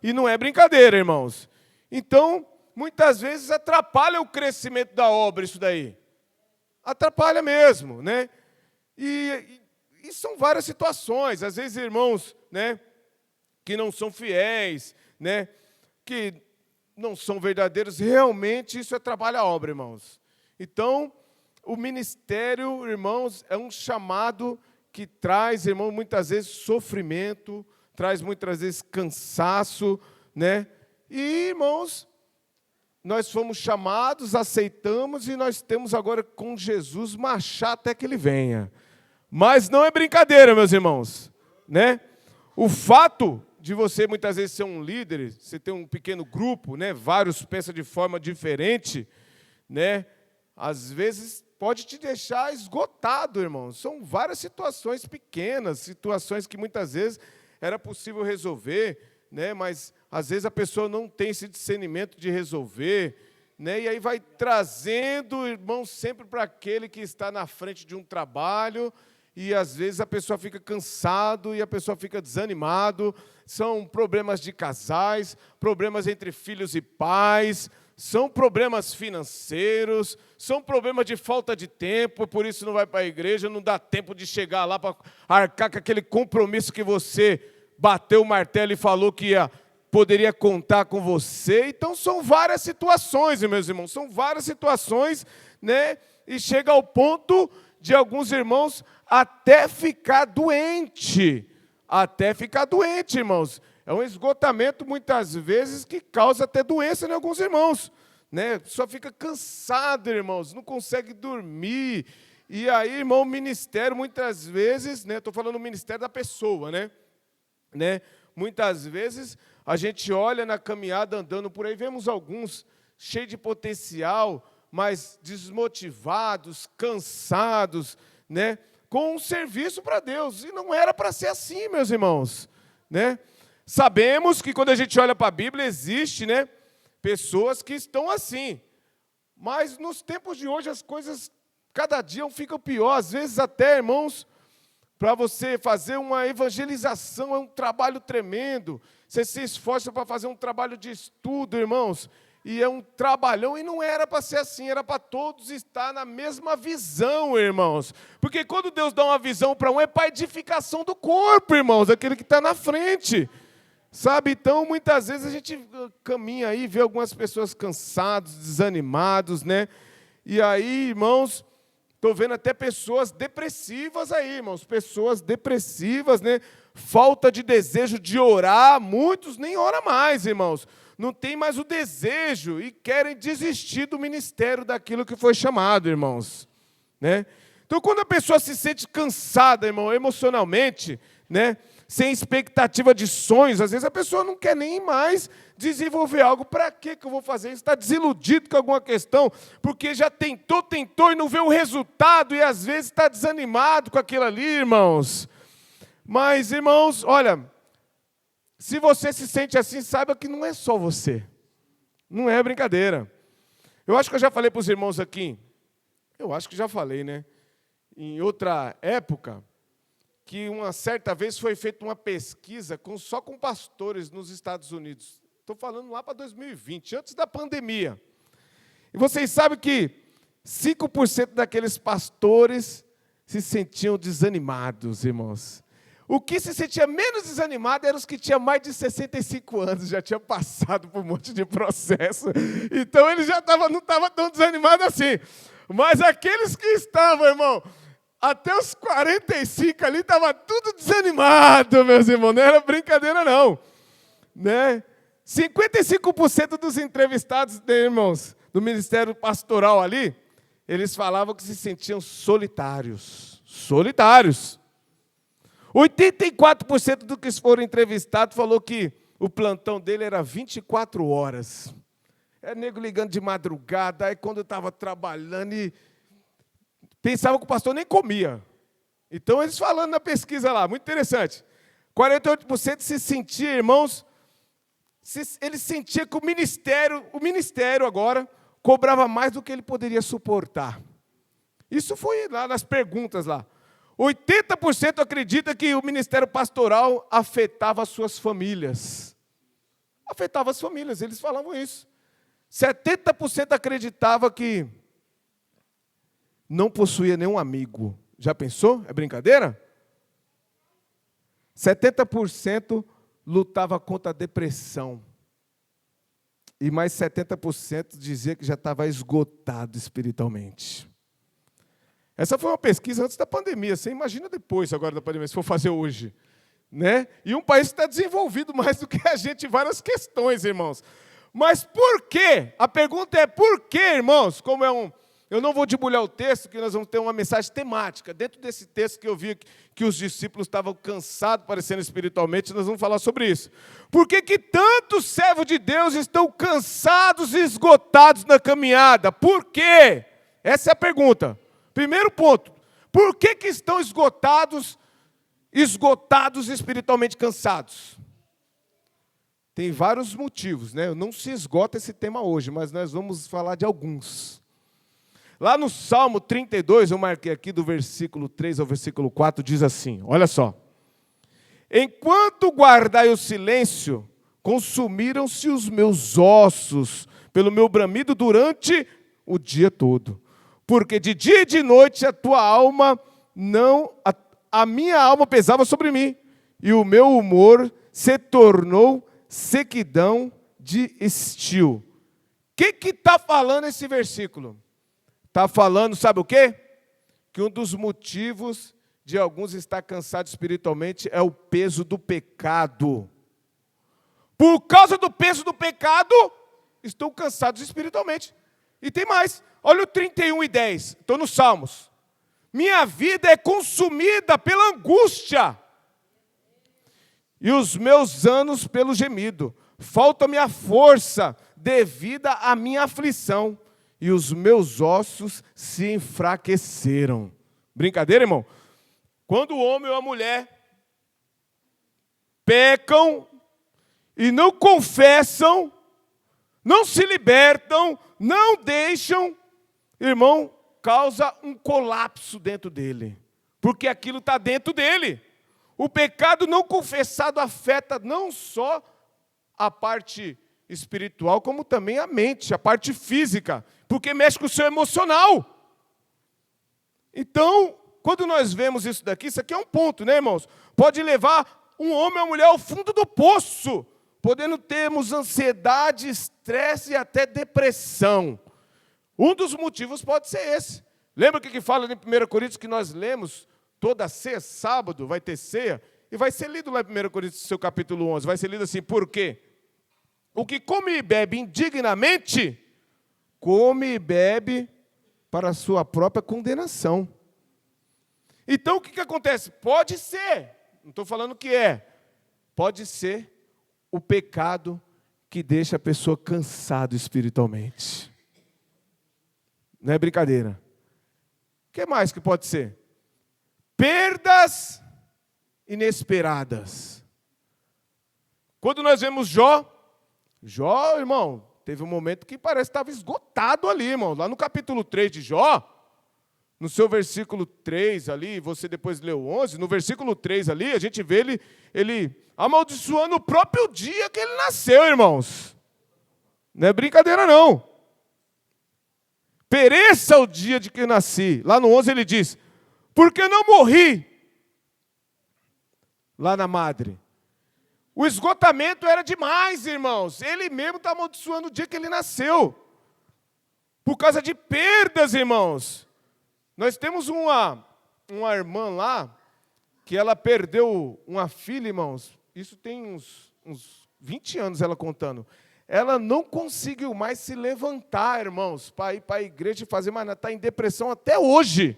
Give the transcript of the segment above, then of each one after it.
E não é brincadeira, irmãos. Então, muitas vezes atrapalha o crescimento da obra isso daí. Atrapalha mesmo, né? E são várias situações. Às vezes, irmãos, né, que não são fiéis, né, que não são verdadeiros, realmente isso atrapalha a obra, irmãos. Então, o ministério, irmãos, é um chamado que traz, irmão, muitas vezes sofrimento, traz muitas vezes cansaço, né? E, irmãos, nós fomos chamados, aceitamos e nós temos agora com Jesus marchar até que Ele venha. Mas não é brincadeira, meus irmãos, né? O fato de você muitas vezes ser um líder, você ter um pequeno grupo, né? Vários pensam de forma diferente, né? Às vezes pode te deixar esgotado, irmãos. São várias situações pequenas, situações que muitas vezes era possível resolver, né? Mas às vezes a pessoa não tem esse discernimento de resolver, né? E aí vai trazendo, irmão, sempre para aquele que está na frente de um trabalho, e às vezes a pessoa fica cansado e a pessoa fica desanimado. São problemas de casais, problemas entre filhos e pais, são problemas financeiros, são problemas de falta de tempo, por isso não vai para a igreja, não dá tempo de chegar lá para arcar com aquele compromisso que você bateu o martelo e falou que poderia contar com você. Então são várias situações, meus irmãos, são várias situações, né? E chega ao ponto de alguns irmãos até ficar doente, irmãos. É um esgotamento, muitas vezes, que causa até doença em alguns irmãos, né? Só fica cansado, irmãos, não consegue dormir. E aí, irmão, o ministério, muitas vezes, né? Estou falando do ministério da pessoa, né? Muitas vezes, a gente olha na caminhada, andando por aí, vemos alguns cheios de potencial, mas desmotivados, cansados, né? Com um serviço para Deus. E não era para ser assim, meus irmãos, né? Sabemos que quando a gente olha para a Bíblia, existe, né, pessoas que estão assim. Mas nos tempos de hoje as coisas cada dia ficam pior. Às vezes até, irmãos, para você fazer uma evangelização é um trabalho tremendo. Você se esforça para fazer um trabalho de estudo, irmãos, e é um trabalhão, e não era para ser assim, era para todos estar na mesma visão, irmãos. Porque quando Deus dá uma visão para um, é para edificação do corpo, irmãos, aquele que está na frente. Sabe, então, muitas vezes a gente caminha aí, vê algumas pessoas cansados, desanimados, né? E aí, irmãos, estou vendo até pessoas depressivas aí, irmãos, pessoas depressivas, né? Falta de desejo de orar, muitos nem oram mais, irmãos. Não tem mais o desejo e querem desistir do ministério daquilo que foi chamado, irmãos, né? Então, quando a pessoa se sente cansada, irmão, emocionalmente, né? Sem expectativa de sonhos, às vezes a pessoa não quer nem mais desenvolver algo. Para que eu vou fazer isso? Está desiludido com alguma questão, porque já tentou e não vê o resultado, e às vezes está desanimado com aquilo ali, irmãos. Mas, irmãos, olha, se você se sente assim, saiba que não é só você. Não é brincadeira. Eu acho que eu já falei para os irmãos aqui, eu acho que já falei, né? Em outra época, que uma certa vez foi feita uma pesquisa só com pastores nos Estados Unidos. Estou falando lá para 2020, antes da pandemia. E vocês sabem que 5% daqueles pastores se sentiam desanimados, irmãos. O que se sentia menos desanimado eram os que tinham mais de 65 anos, já tinham passado por um monte de processo. Então, eles já não estavam tão desanimados assim. Mas aqueles que estavam, irmão, até os 45 ali, estava tudo desanimado, meus irmãos. Não era brincadeira, não. Né? 55% dos entrevistados, irmãos, do ministério pastoral ali, eles falavam que se sentiam solitários. Solitários. 84% dos que foram entrevistados falou que o plantão dele era 24 horas. É nego ligando de madrugada, aí quando eu estava trabalhando e pensava que o pastor nem comia. Então, eles falando na pesquisa lá, muito interessante. 48% se sentia, irmãos, ele sentia que o ministério agora cobrava mais do que ele poderia suportar. Isso foi lá nas perguntas lá. 80% acredita que o ministério pastoral afetava as suas famílias. afetava as famílias, eles falavam isso. 70% acreditava que não possuía nenhum amigo. Já pensou? É brincadeira? 70% lutava contra a depressão. E mais 70% dizia que já estava esgotado espiritualmente. Essa foi uma pesquisa antes da pandemia. Você imagina depois agora da pandemia, se for fazer hoje. Né? E um país que está desenvolvido mais do que a gente em várias questões, irmãos. Mas por quê? A pergunta é por quê, irmãos? Eu não vou debulhar o texto, que nós vamos ter uma mensagem temática. Dentro desse texto que eu vi que os discípulos estavam cansados, parecendo espiritualmente, nós vamos falar sobre isso. Por que tantos servos de Deus estão cansados e esgotados na caminhada? Por quê? Essa é a pergunta. Primeiro ponto. Por que estão esgotados espiritualmente cansados? Tem vários motivos, né? Não se esgota esse tema hoje, mas nós vamos falar de alguns. Lá no Salmo 32, eu marquei aqui do versículo 3 ao versículo 4, diz assim, olha só. Enquanto guardai o silêncio, consumiram-se os meus ossos pelo meu bramido durante o dia todo. Porque de dia e de noite a minha alma pesava sobre mim, e o meu humor se tornou sequidão de estio. O que está falando esse versículo? Está falando, sabe o quê? Que um dos motivos de alguns estar cansados espiritualmente é o peso do pecado. Por causa do peso do pecado, estão cansados espiritualmente. E tem mais, olha o 31:10, estou nos Salmos. Minha vida é consumida pela angústia, e os meus anos pelo gemido. Falta-me a força devida à minha aflição, e os meus ossos se enfraqueceram. Brincadeira, irmão? Quando o homem ou a mulher pecam e não confessam, não se libertam, não deixam, irmão, causa um colapso dentro dele, porque aquilo está dentro dele. O pecado não confessado afeta não só a parte espiritual, como também a mente, a parte física, porque mexe com o seu emocional. Então, quando nós vemos isso aqui é um ponto, né, irmãos? Pode levar um homem ou uma mulher ao fundo do poço, podendo termos ansiedade, estresse e até depressão. Um dos motivos pode ser esse. Lembra o que fala em 1 Coríntios que nós lemos toda ceia, sábado, vai ter ceia, e vai ser lido lá em 1 Coríntios, seu capítulo 11, vai ser lido assim, por quê? O que come e bebe indignamente, come e bebe para a sua própria condenação. Então, o que acontece? Pode ser, não estou falando que pode ser o pecado que deixa a pessoa cansada espiritualmente. Não é brincadeira. O que mais que pode ser? Perdas inesperadas. Quando nós vemos Jó, irmão, teve um momento que parece que estava esgotado ali, irmão. Lá no capítulo 3 de Jó, no seu versículo 3 ali, você depois leu 11, no versículo 3 ali, a gente vê ele amaldiçoando o próprio dia que ele nasceu, irmãos. Não é brincadeira, não. Pereça o dia de que eu nasci. Lá no 11 ele diz, porque não morri lá na madre. O esgotamento era demais, irmãos. Ele mesmo está amaldiçoando o dia que ele nasceu. Por causa de perdas, irmãos. Nós temos uma irmã lá, que ela perdeu uma filha, irmãos. Isso tem uns 20 anos ela contando. Ela não conseguiu mais se levantar, irmãos, para ir para a igreja e fazer mais nada. Está em depressão até hoje.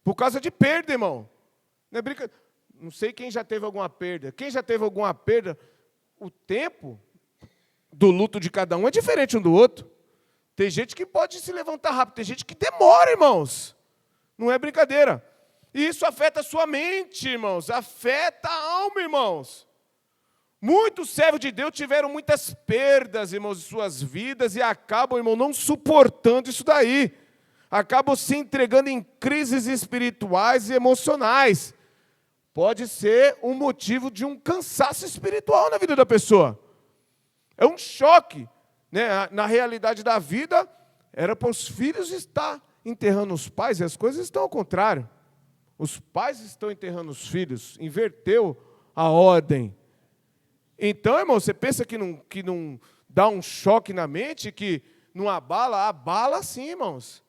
Por causa de perda, irmão. Não é brincadeira. Não sei quem já teve alguma perda. Quem já teve alguma perda, o tempo do luto de cada um é diferente um do outro. Tem gente que pode se levantar rápido, tem gente que demora, irmãos. Não é brincadeira. E isso afeta a sua mente, irmãos. Afeta a alma, irmãos. Muitos servos de Deus tiveram muitas perdas, irmãos, em suas vidas e acabam, irmão, não suportando isso daí. Acabam se entregando em crises espirituais e emocionais. Pode ser um motivo de um cansaço espiritual na vida da pessoa. É um choque, né? Na realidade da vida, era para os filhos estar enterrando os pais, e as coisas estão ao contrário. Os pais estão enterrando os filhos, inverteu a ordem. Então, irmão, você pensa que não dá um choque na mente, que não abala? Abala sim, irmãos.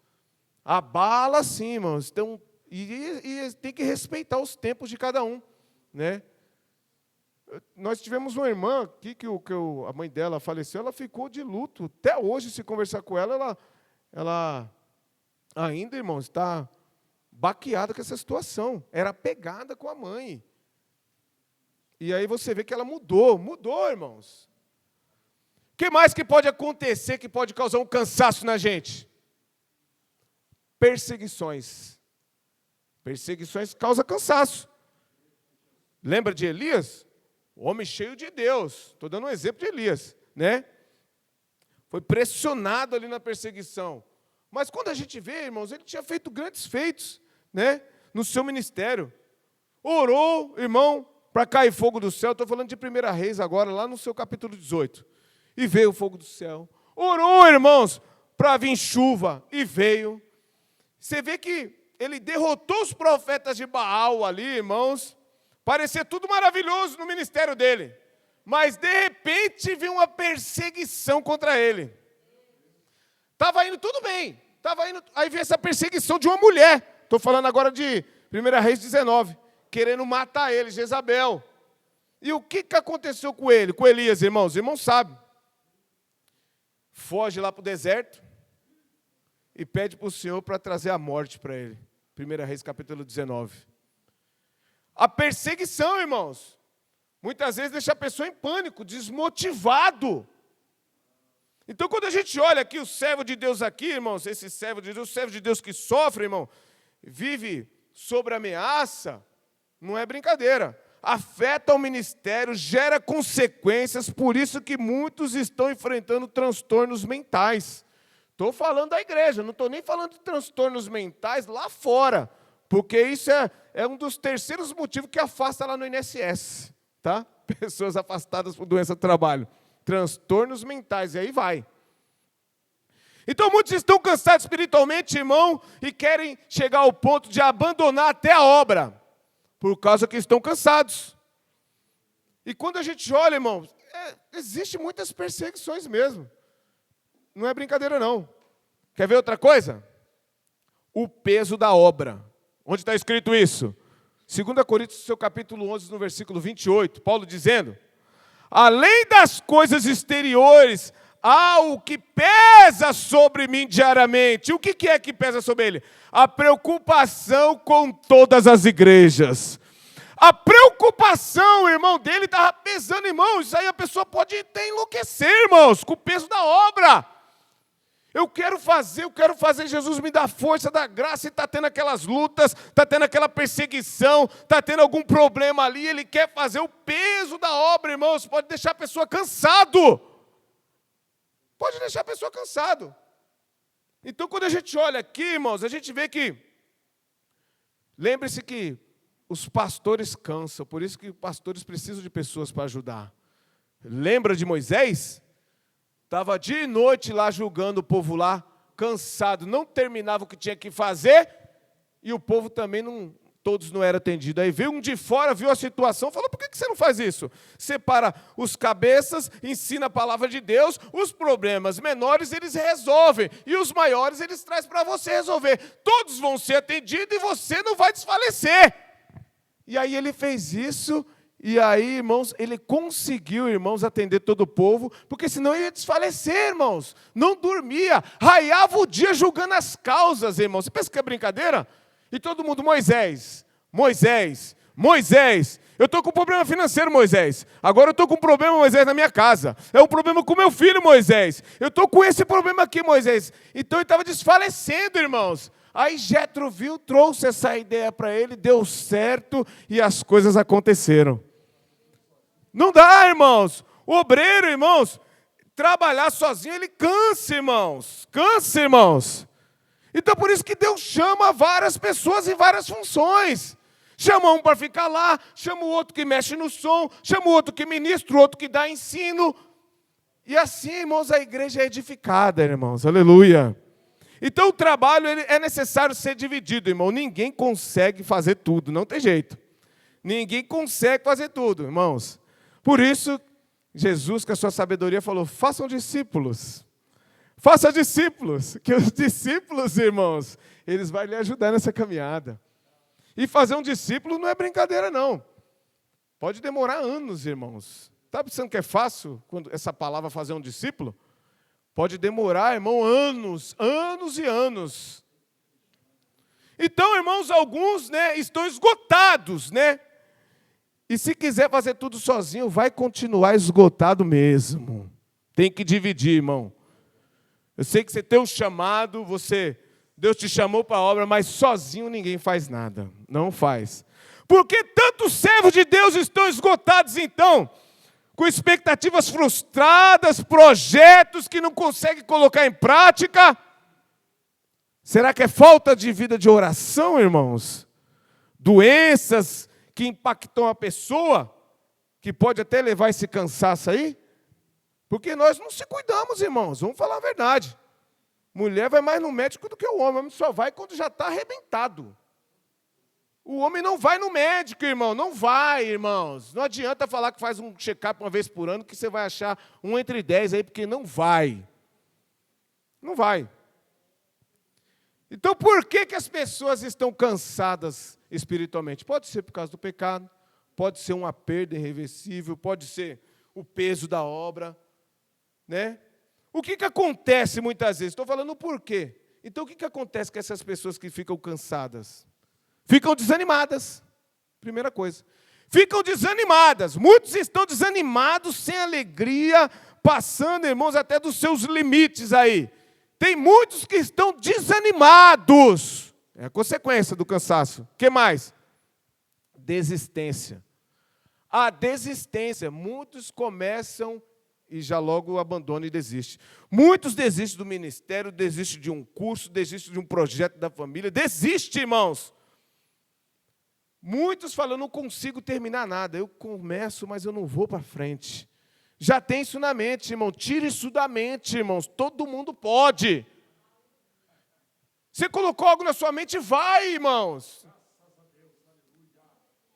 Abala sim, irmãos. Então, e tem que respeitar os tempos de cada um, né? Nós tivemos uma irmã aqui, a mãe dela faleceu, ela ficou de luto. Até hoje, se conversar com ela ainda, irmãos, está baqueada com essa situação. Era apegada com a mãe. E aí você vê que ela mudou, irmãos. O que mais que pode acontecer, que pode causar um cansaço na gente? Perseguições. Perseguições causam cansaço. Lembra de Elias? O homem cheio de Deus. Estou dando um exemplo de Elias, né? Foi pressionado ali na perseguição. Mas quando a gente vê, irmãos, ele tinha feito grandes feitos, né? No seu ministério. Orou, irmão, para cair fogo do céu. Estou falando de 1 Reis agora, lá no seu capítulo 18. E veio o fogo do céu. Orou, irmãos, para vir chuva. E veio. Você vê que ele derrotou os profetas de Baal ali, irmãos. Parecia tudo maravilhoso no ministério dele. Mas, de repente, veio uma perseguição contra ele. Estava indo tudo bem. Aí veio essa perseguição de uma mulher. Estou falando agora de 1 Reis 19. Querendo matar ele, Jezabel. E o que aconteceu com ele, com Elias, irmãos? Os irmãos sabem. Foge lá para o deserto e pede para o Senhor para trazer a morte para ele. 1 Reis capítulo 19. A perseguição, irmãos, muitas vezes deixa a pessoa em pânico, desmotivado. Então, quando a gente olha aqui o servo de Deus aqui, irmãos, esse servo de Deus, o servo de Deus que sofre, irmão, vive sobre ameaça, não é brincadeira. Afeta o ministério, gera consequências, por isso que muitos estão enfrentando transtornos mentais. Estou falando da igreja, não estou nem falando de transtornos mentais lá fora, porque isso é um dos terceiros motivos que afasta lá no INSS, tá? Pessoas afastadas por doença do trabalho. Transtornos mentais, e aí vai. Então muitos estão cansados espiritualmente, irmão, e querem chegar ao ponto de abandonar até a obra, por causa que estão cansados. E quando a gente olha, irmão, existe muitas perseguições mesmo. Não é brincadeira, não. Quer ver outra coisa? O peso da obra. Onde está escrito isso? 2 Coríntios, seu capítulo 11, no versículo 28, Paulo dizendo: além das coisas exteriores, há o que pesa sobre mim diariamente. O que é que pesa sobre ele? A preocupação com todas as igrejas. A preocupação, irmão, dele estava pesando, irmão. Isso aí a pessoa pode até enlouquecer, irmãos, com o peso da obra. Eu quero fazer, Jesus me dá força, dá graça, e está tendo aquelas lutas, está tendo aquela perseguição, está tendo algum problema ali, ele quer fazer. O peso da obra, irmãos, pode deixar a pessoa cansado. Pode deixar a pessoa cansado. Então, quando a gente olha aqui, irmãos, a gente vê que, lembre-se que os pastores cansam, por isso que os pastores precisam de pessoas para ajudar. Lembra de Moisés? Estava dia e noite lá julgando o povo lá, cansado, não terminava o que tinha que fazer, e o povo também todos não eram atendidos. Aí veio um de fora, viu a situação, falou: por que você não faz isso? Separa os cabeças, ensina a palavra de Deus, os problemas menores eles resolvem, e os maiores eles trazem para você resolver. Todos vão ser atendidos e você não vai desfalecer. E aí ele fez isso. E aí, irmãos, ele conseguiu, irmãos, atender todo o povo, porque senão ele ia desfalecer, irmãos. Não dormia, raiava o dia julgando as causas, irmãos. Você pensa que é brincadeira? E todo mundo: Moisés, eu estou com um problema financeiro, Moisés. Agora eu estou com um problema, Moisés, na minha casa. É um problema com meu filho, Moisés. Eu estou com esse problema aqui, Moisés. Então ele estava desfalecendo, irmãos. Aí Jetro viu, trouxe essa ideia para ele, deu certo e as coisas aconteceram. Não dá, irmãos. O obreiro, irmãos, trabalhar sozinho, ele cansa, irmãos. Cansa, irmãos. Então, por isso que Deus chama várias pessoas em várias funções. Chama um para ficar lá, chama o outro que mexe no som, chama o outro que ministra, o outro que dá ensino. E assim, irmãos, a igreja é edificada, irmãos. Aleluia. Então o trabalho é necessário ser dividido, irmão. Ninguém consegue fazer tudo, não tem jeito. Ninguém consegue fazer tudo, irmãos. Por isso, Jesus, com a sua sabedoria, falou, façam discípulos. Faça discípulos, que os discípulos, irmãos, eles vão lhe ajudar nessa caminhada. E fazer um discípulo não é brincadeira, não. Pode demorar anos, irmãos. Está pensando que é fácil quando essa palavra fazer um discípulo? Pode demorar, irmão, anos e anos. Então, irmãos, alguns, estão esgotados, E se quiser fazer tudo sozinho, vai continuar esgotado mesmo. Tem que dividir, irmão. Eu sei que você tem um chamado, Deus te chamou para a obra, mas sozinho ninguém faz nada. Não faz. Porque tantos servos de Deus estão esgotados, então, com expectativas frustradas, projetos que não conseguem colocar em prática. Será que é falta de vida de oração, irmãos? Doenças que impactam a pessoa, que pode até levar esse cansaço aí? Porque nós não se cuidamos, irmãos, vamos falar a verdade. Mulher vai mais no médico do que o homem só vai quando já está arrebentado. O homem não vai no médico, irmão, não vai, irmãos. Não adianta falar que faz um check-up uma vez por ano, que você vai achar 1 entre 10 aí, porque não vai. Não vai. Então, por que as pessoas estão cansadas espiritualmente? Pode ser por causa do pecado, pode ser uma perda irreversível, pode ser o peso da obra, O que acontece muitas vezes? Estou falando o porquê. Então, o que acontece com essas pessoas que ficam cansadas? Ficam desanimadas, primeira coisa. Ficam desanimadas. Muitos estão desanimados, sem alegria, passando, irmãos, até dos seus limites aí. Tem muitos que estão desanimados. É a consequência do cansaço. O que mais? Desistência. A desistência. Muitos começam e já logo abandonam e desistem. Muitos desistem do ministério, desistem de um curso, desistem de um projeto da família. Desistem, irmãos. Muitos falam, eu não consigo terminar nada. Eu começo, mas eu não vou para frente. Já tem isso na mente, irmão. Tire isso da mente, irmãos. Todo mundo pode. Você colocou algo na sua mente, vai, irmãos.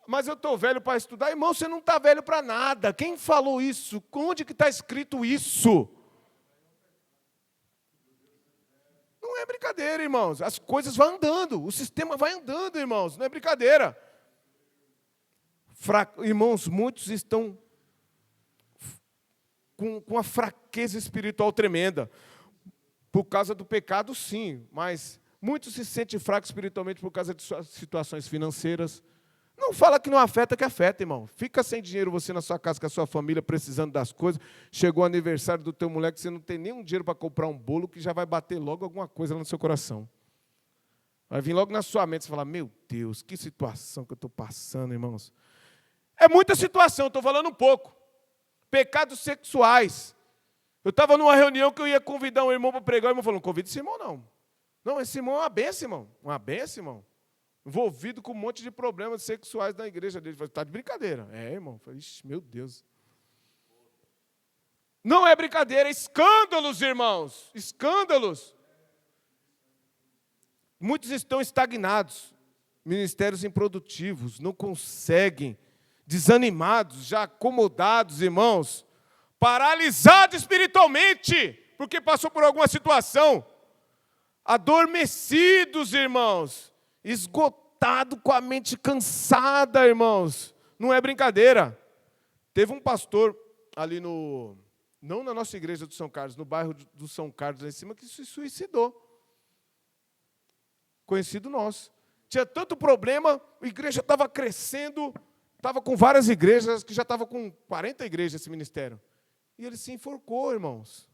Mas eu estou velho para estudar. Irmão, você não está velho para nada. Quem falou isso? Onde que está escrito isso? Não é brincadeira, irmãos. As coisas vão andando. O sistema vai andando, irmãos. Não é brincadeira. Irmãos, muitos estão com uma fraqueza espiritual tremenda. Por causa do pecado, sim. Mas muitos se sentem fracos espiritualmente por causa de suas situações financeiras. Não fala que não afeta, que afeta, irmão. Fica sem dinheiro você na sua casa, com a sua família, precisando das coisas. Chegou o aniversário do teu moleque, você não tem nenhum dinheiro para comprar um bolo, que já vai bater logo alguma coisa no seu coração. Vai vir logo na sua mente, você fala, meu Deus, que situação que eu estou passando, irmãos. É muita situação, estou falando um pouco. Pecados sexuais. Eu estava numa reunião que eu ia convidar um irmão para pregar, o irmão falou, não convida esse irmão, não. Não, esse irmão é uma benção, irmão. Uma benção, irmão. Envolvido com um monte de problemas sexuais na igreja dele. Falei, está de brincadeira. É, irmão. Falei, ixi, meu Deus. Não é brincadeira, é escândalos, irmãos. Escândalos. Muitos estão estagnados. Ministérios improdutivos, não conseguem. Desanimados, já acomodados, irmãos. Paralisados espiritualmente, porque passou por alguma situação. Adormecidos, irmãos. Esgotado, com a mente cansada, irmãos. Não é brincadeira. Teve um pastor ali não na nossa igreja do São Carlos, no bairro do São Carlos, lá em cima, que se suicidou. Conhecido nosso. Tinha tanto problema, a igreja estava crescendo, estava com várias igrejas, que já estava com 40 igrejas esse ministério. E ele se enforcou, irmãos.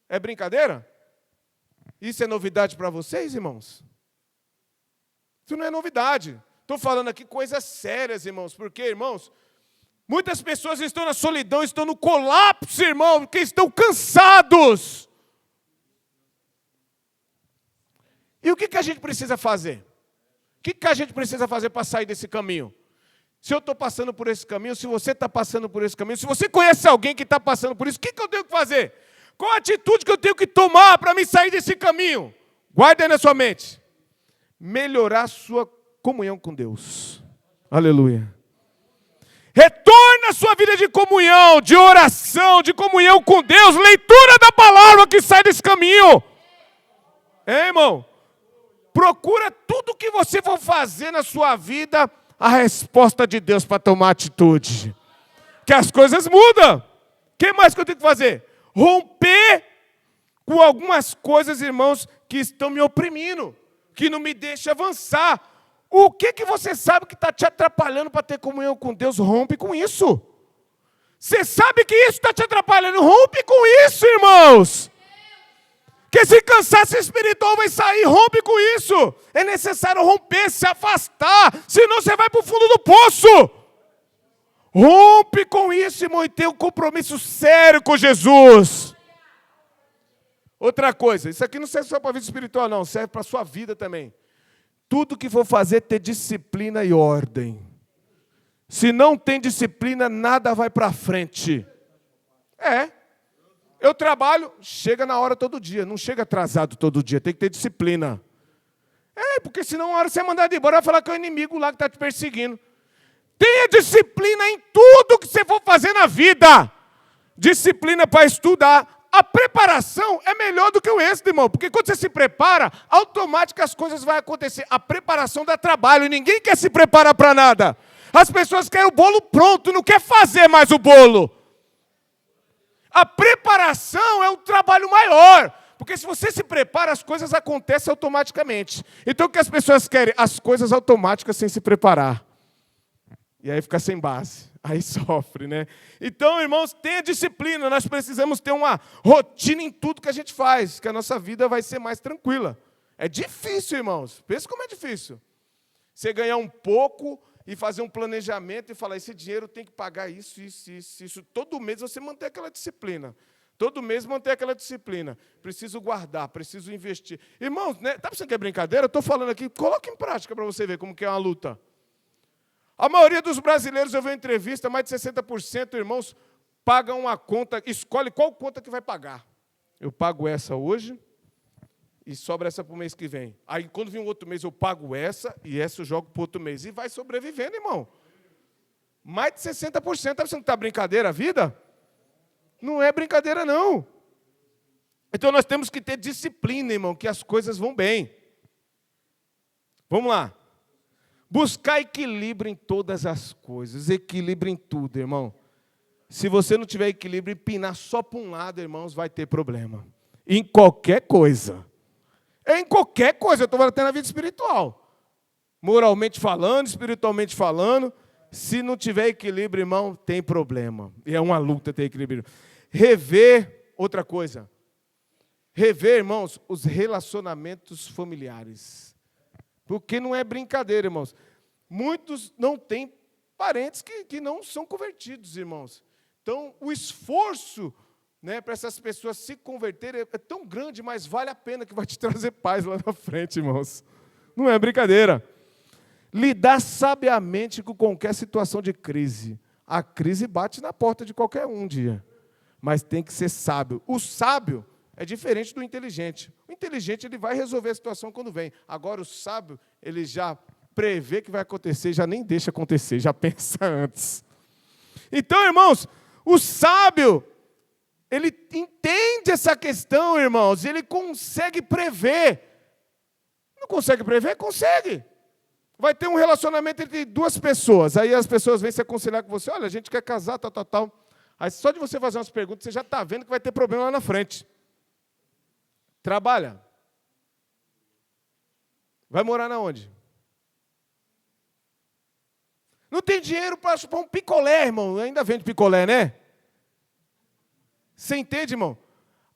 É brincadeira? Isso é novidade para vocês, irmãos? Isso não é novidade. Estou falando aqui coisas sérias, irmãos, porque, irmãos, muitas pessoas estão na solidão, estão no colapso, irmão, porque estão cansados. E o que a gente precisa fazer? O que a gente precisa fazer para sair desse caminho? Se eu estou passando por esse caminho, se você está passando por esse caminho, se você conhece alguém que está passando por isso, o que eu tenho que fazer? Qual a atitude que eu tenho que tomar para me sair desse caminho? Guarda aí na sua mente. Melhorar a sua comunhão com Deus. Aleluia. Retorne a sua vida de comunhão, de oração, de comunhão com Deus, leitura da palavra que sai desse caminho. Irmão? Procura tudo que você for fazer na sua vida, a resposta de Deus para tomar atitude. Que as coisas mudam. O que mais que eu tenho que fazer? Romper com algumas coisas, irmãos, que estão me oprimindo, que não me deixam avançar. O que você sabe que está te atrapalhando para ter comunhão com Deus? Rompe com isso. Você sabe que isso está te atrapalhando? Rompe com isso, irmãos. Que esse cansaço espiritual vai sair, rompe com isso. É necessário romper, se afastar, senão você vai para o fundo do poço. Rompe com isso, irmão, e tenha um compromisso sério com Jesus. Outra coisa, isso aqui não serve só para a vida espiritual, não, serve para a sua vida também. Tudo que for fazer, ter disciplina e ordem. Se não tem disciplina, nada vai para frente. Eu trabalho, chega na hora todo dia, não chega atrasado todo dia, tem que ter disciplina. Porque senão, uma hora você é mandado embora, vai falar que é o inimigo lá que está te perseguindo. Tenha disciplina em tudo que você for fazer na vida. Disciplina para estudar. A preparação é melhor do que o êxito, irmão. Porque quando você se prepara, automaticamente as coisas vão acontecer. A preparação dá trabalho e ninguém quer se preparar para nada. As pessoas querem o bolo pronto, não quer fazer mais o bolo. A preparação é um trabalho maior. Porque se você se prepara, as coisas acontecem automaticamente. Então o que as pessoas querem? As coisas automáticas sem se preparar. E aí fica sem base. Aí sofre, né? Então, irmãos, tenha disciplina. Nós precisamos ter uma rotina em tudo que a gente faz, que a nossa vida vai ser mais tranquila. É difícil, irmãos. Pensa como é difícil. Você ganhar um pouco e fazer um planejamento e falar, esse dinheiro tem que pagar isso, isso, isso, isso. Todo mês você manter aquela disciplina. Todo mês manter aquela disciplina. Preciso guardar, preciso investir. Irmãos, né, tá pensando que é brincadeira? Eu estou falando aqui, coloque em prática para você ver como que é uma luta. A maioria dos brasileiros, eu vi em entrevista, mais de 60%, irmãos, pagam uma conta, escolhe qual conta que vai pagar. Eu pago essa hoje e sobra essa para o mês que vem. Aí, quando vir um outro mês, eu pago essa e essa eu jogo para o outro mês. E vai sobrevivendo, irmão. Mais de 60%. Está pensando que está brincadeira a vida? Não é brincadeira, não. Então, nós temos que ter disciplina, irmão, que as coisas vão bem. Vamos lá. Buscar equilíbrio em todas as coisas, equilíbrio em tudo, irmão. Se você não tiver equilíbrio, empinar só para um lado, irmãos, vai ter problema. Em qualquer coisa. Em qualquer coisa, eu estou falando até na vida espiritual. Moralmente falando, espiritualmente falando, se não tiver equilíbrio, irmão, tem problema. E é uma luta ter equilíbrio. Rever, outra coisa. Rever, irmãos, os relacionamentos familiares. Porque não é brincadeira, irmãos. Muitos não têm parentes que não são convertidos, irmãos. Então, o esforço, né, para essas pessoas se converterem é tão grande, mas vale a pena, que vai te trazer paz lá na frente, irmãos. Não é brincadeira. Lidar sabiamente com qualquer situação de crise. A crise bate na porta de qualquer um dia. Mas tem que ser sábio. O sábio é diferente do inteligente. O inteligente, ele vai resolver a situação quando vem. Agora, o sábio, ele já prevê que vai acontecer, já nem deixa acontecer, já pensa antes. Então, irmãos, o sábio, ele entende essa questão, irmãos, ele consegue prever. Não consegue prever? Consegue. Vai ter um relacionamento entre duas pessoas, aí as pessoas vêm se aconselhar com você, olha, a gente quer casar, tal, tal, tal. Aí só de você fazer umas perguntas, você já está vendo que vai ter problema lá na frente. Trabalha. Vai morar na onde? Não tem dinheiro para chupar um picolé, irmão. Ainda vende picolé, né? Você entende, irmão?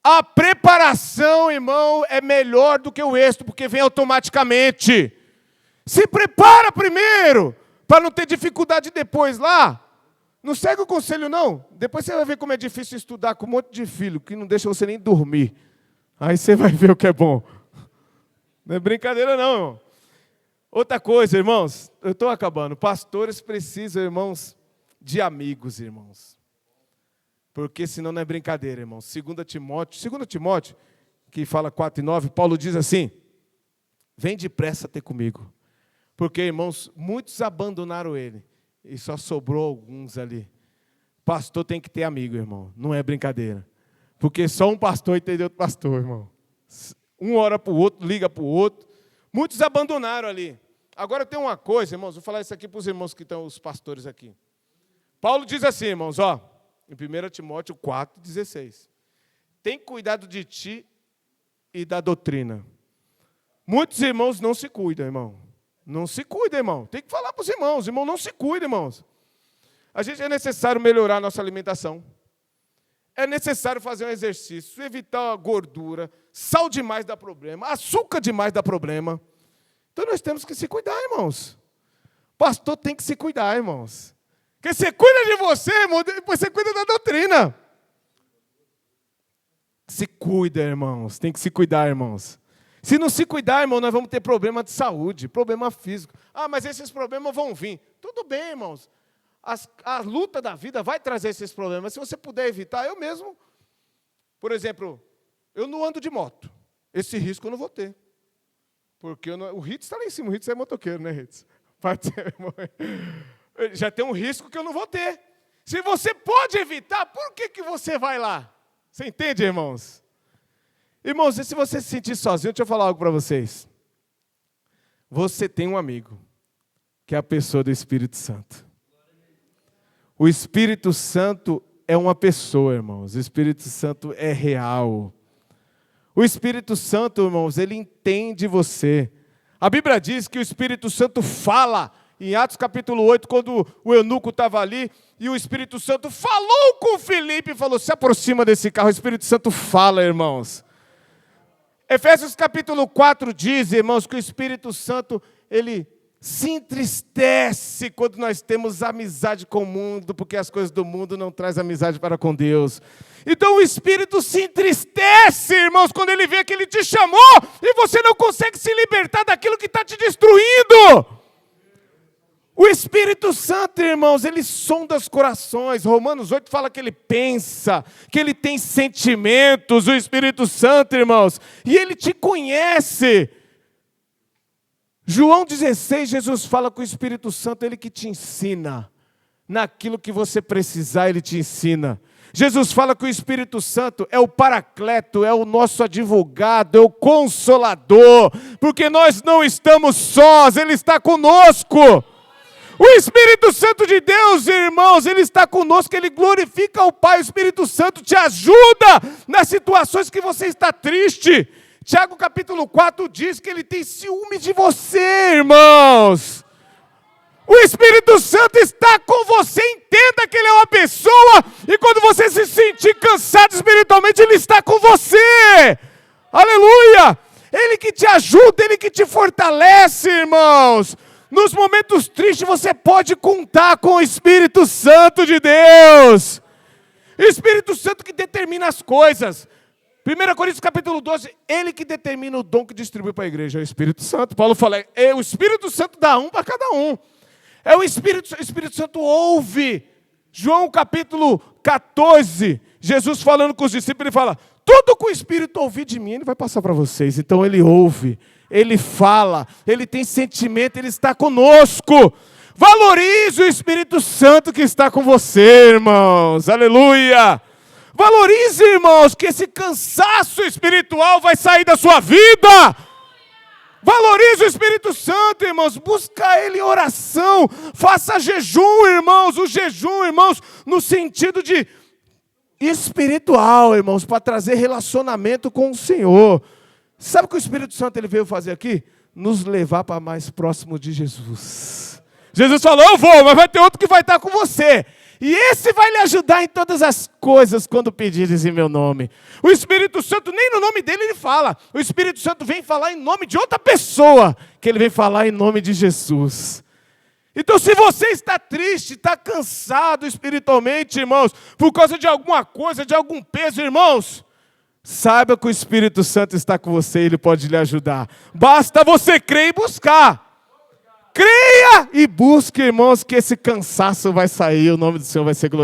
A preparação, irmão, é melhor do que o êxito, porque vem automaticamente. Se prepara primeiro, para não ter dificuldade depois lá. Não segue o conselho, não. Depois você vai ver como é difícil estudar com um monte de filho, que não deixa você nem dormir. Aí você vai ver o que é bom. Não é brincadeira, não, irmão. Outra coisa, irmãos, eu estou acabando. Pastores precisam, irmãos, de amigos, irmãos. Porque senão não é brincadeira, irmãos. 2 Timóteo, que fala 4:9, Paulo diz assim: vem depressa ter comigo. Porque, irmãos, muitos abandonaram ele. E só sobrou alguns ali. Pastor tem que ter amigo, irmão. Não é brincadeira. Porque só um pastor entende outro pastor, irmão. Um ora para o outro, liga para o outro. Muitos abandonaram ali. Agora tem uma coisa, irmãos. Vou falar isso aqui para os irmãos que estão, os pastores aqui. Paulo diz assim, irmãos, ó. Em 1 Timóteo 4:16. Tem cuidado de ti e da doutrina. Muitos irmãos não se cuidam, irmão. Não se cuidam, irmão. Tem que falar para os irmãos. Irmão, não se cuida, irmãos. A gente é necessário melhorar a nossa alimentação. É necessário fazer um exercício, evitar a gordura. Sal demais dá problema. Açúcar demais dá problema. Então nós temos que se cuidar, irmãos. Pastor tem que se cuidar, irmãos. Porque você cuida de você, irmão, depois você cuida da doutrina. Se cuida, irmãos. Tem que se cuidar, irmãos. Se não se cuidar, irmão, nós vamos ter problema de saúde, problema físico. Ah, mas esses problemas vão vir. Tudo bem, irmãos. A luta da vida vai trazer esses problemas. Se você puder evitar, eu mesmo. Por exemplo, eu não ando de moto. Esse risco eu não vou ter. Porque o Ritz está lá em cima. O Ritz é motoqueiro, né, Ritz? Já tem um risco que eu não vou ter. Se você pode evitar, por que você vai lá? Você entende, irmãos? Irmãos, e se você se sentir sozinho, deixa eu falar algo para vocês. Você tem um amigo, que é a pessoa do Espírito Santo. O Espírito Santo é uma pessoa, irmãos. O Espírito Santo é real. O Espírito Santo, irmãos, ele entende você. A Bíblia diz que o Espírito Santo fala. Em Atos capítulo 8, quando o eunuco estava ali, e o Espírito Santo falou com Filipe e falou, se aproxima desse carro. O Espírito Santo fala, irmãos. Efésios capítulo 4 diz, irmãos, que o Espírito Santo, ele se entristece quando nós temos amizade com o mundo, porque as coisas do mundo não trazem amizade para com Deus. Então o Espírito se entristece, irmãos, quando ele vê que ele te chamou e você não consegue se libertar daquilo que está te destruindo. O Espírito Santo, irmãos, ele sonda os corações. Romanos 8 fala que ele pensa, que ele tem sentimentos, o Espírito Santo, irmãos, e ele te conhece. João 16, Jesus fala que o Espírito Santo, ele que te ensina. Naquilo que você precisar, ele te ensina. Jesus fala que o Espírito Santo é o paracleto, é o nosso advogado, é o consolador, porque nós não estamos sós, ele está conosco. O Espírito Santo de Deus, irmãos, ele está conosco, ele glorifica o Pai. O Espírito Santo te ajuda nas situações que você está triste. Tiago capítulo 4 diz que ele tem ciúme de você, irmãos. O Espírito Santo está com você, entenda que ele é uma pessoa, e quando você se sentir cansado espiritualmente, ele está com você. Aleluia! Ele que te ajuda, ele que te fortalece, irmãos. Nos momentos tristes você pode contar com o Espírito Santo de Deus. Espírito Santo que determina as coisas. 1 Coríntios capítulo 12, ele que determina o dom que distribui para a igreja, é o Espírito Santo. Paulo fala, o Espírito Santo dá um para cada um. O Espírito Santo ouve. João capítulo 14, Jesus falando com os discípulos, ele fala, tudo que o Espírito ouvir de mim, ele vai passar para vocês. Então ele ouve. Ele fala, ele tem sentimento, ele está conosco. Valorize o Espírito Santo que está com você, irmãos. Aleluia. Valorize, irmãos, que esse cansaço espiritual vai sair da sua vida. Valorize o Espírito Santo, irmãos. Busca ele em oração. Faça jejum, irmãos. O jejum, irmãos, no sentido de espiritual, irmãos, para trazer relacionamento com o Senhor. Sabe o que o Espírito Santo ele veio fazer aqui? Nos levar para mais próximo de Jesus. Jesus falou, eu vou, mas vai ter outro que vai estar com você. E esse vai lhe ajudar em todas as coisas quando pedires em meu nome. O Espírito Santo, nem no nome dele ele fala. O Espírito Santo vem falar em nome de outra pessoa, que ele vem falar em nome de Jesus. Então se você está triste, está cansado espiritualmente, irmãos, por causa de alguma coisa, de algum peso, irmãos, saiba que o Espírito Santo está com você, ele pode lhe ajudar. Basta você crer e buscar. creia e busque, irmãos, que esse cansaço vai sair, o nome do Senhor vai ser glorificado.